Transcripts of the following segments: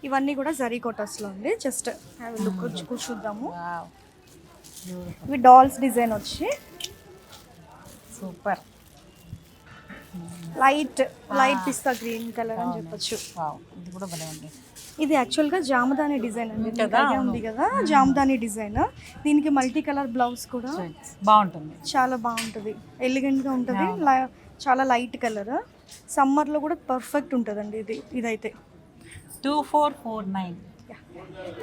ఇవన్నీ కూడా జరీ కోటర్స్లో ఉంది. జస్ట్ లుక్ చూద్దాము. ఇవి డాల్స్ డిజైన్ వచ్చి సూపర్. లైట్ పిస్తా గ్రీన్ కలర్ అని చెప్పొచ్చు. ఇది కూడా భలే ఉంది. ఇది యాక్చువల్గా జామదాని డిజైన్ అండి, ఉంది కదా జామదాని డిజైన్. దీనికి మల్టీ కలర్ బ్లౌజ్ కూడా బాగుంటుంది, చాలా బాగుంటుంది, ఎలిగెంట్గా ఉంటుంది. చాలా లైట్ కలర్, సమ్మర్లో కూడా పర్ఫెక్ట్ ఉంటుందండి ఇదైతే. 2449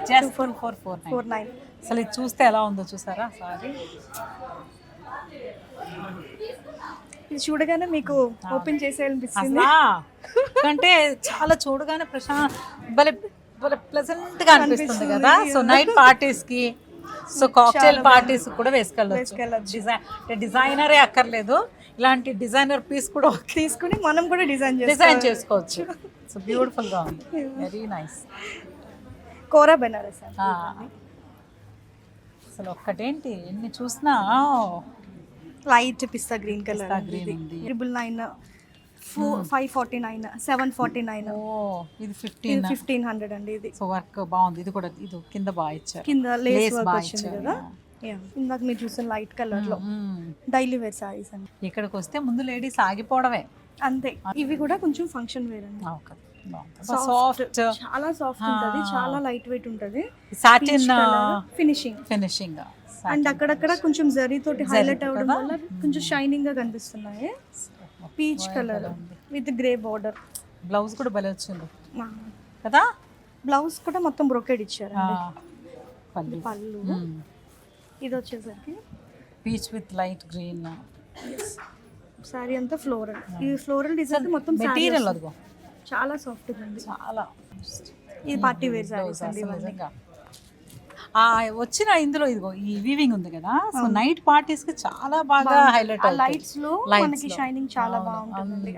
జస్ట్ 4449. అసలు ఇది చూస్తే ఎలా ఉందో చూసారా సారీ. ఇది చూడగానే మీకు ఓపెన్ చేసేయాలనిపిస్తుంది. అంటే చాలా చూడగానే భలే ప్లెజెంట్ గా అనిపిస్తుంది కదా. సో నైట్ పార్టీస్ కి, సో కాక్టైల్ పార్టీస్ కూడా వేసుకెళ్ళచ్చు. డిజైనరే అక్కర్లేదు, ఇలాంటి డిజైనర్ పీస్ కూడా తీసుకుని మనం కూడా డిజైన్ చేసుకోవచ్చు. సో బ్యూటిఫుల్ గా ఉంది, వెరీ నైస్. కోరా బెనారస్ అసలు ఒక్కటేంటి ఎన్ని చూసినా. లైట్ పిస్తా గ్రీన్ కలర్, 999, 549, 749. ఇది 1500 అండి ఇది. సో వర్క్ బాగుంది. ఇది కూడా ఇది కింద బాగా ఇచ్చారు, కింద లేస్ వర్క్ వచ్చింది కదా. ఇందాక మీరు చూసిన లైట్ కలర్ లో డైలీ వేర్ సారీస్ అండి. ఇక్కడికి వస్తే ముందు లేడీస్ ఆగిపోవడమే అంతే. ఇవి కూడా కొంచెం ఫంక్షన్ వేర్ అండి. సాఫ్ట్, చాలా సాఫ్ట్ ఉంటుంది, చాలా లైట్ వెయిట్ ఉంటుంది. సాటిన్ ఫినిషింగ్ అండ్ అక్కడక్కడ కొంచెం జరీ తోటి హైలైట్ అవ్వడం వల్ల కొంచెం షైనింగ్ గా కనిపిస్తున్నాయి. Peach colour with grey border. Blouse కూడా భలే వచ్చింది కదా. బ్లౌజ్ కూడా మొత్తం బ్రోకెడ్ ఇచ్చారండి. పళ్ళు ఇది వచ్చేసరికి peach with light green. Sorry అంతా ఫ్లోరల్. ఈ ఫ్లోరల్ డిజైన్ మొత్తం మెటీరియల్ అదిగో చాలా సాఫ్ట్ ఉంది, చాలా. ఇది పార్టీ వేర్ సారీస్ అండి. వచ్చిన ఇందులో ఇదిగో ఈ వీవింగ్ ఉంది కదా. సో నైట్ పార్టీస్ కి చాలా బాగా హైలైట్. లైట్స్ లో మనకి షైనింగ్ చాలా బాగుంటుంది.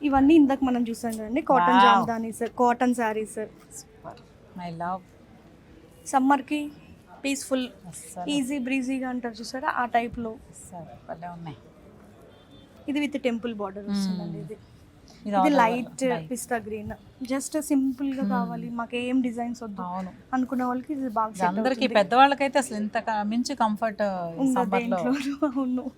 ఇవన్నీ ఇందాక మనం చూసాం కదండి, cotton jamdanis, cotton saris. I love. Summer కి పీస్ఫుల్, ఈజీ బ్రీజీగా అంటారు చూసారా, ఆ టైప్ లో ఉన్నాయి. ఇది విత్ టెంపుల్ బార్డర్ వస్తుందండి. ఇది లైట్ పిస్తా గ్రీన్. జస్ట్ సింపుల్ గా కావాలి, మాకు ఏం డిజైన్స్ వద్దు అనుకున్న వాళ్ళకి ఇది బాగా. అందరికి పెద్దవాళ్ళకైతే అసలు ఇంత మించి కంఫర్ట్. అవును.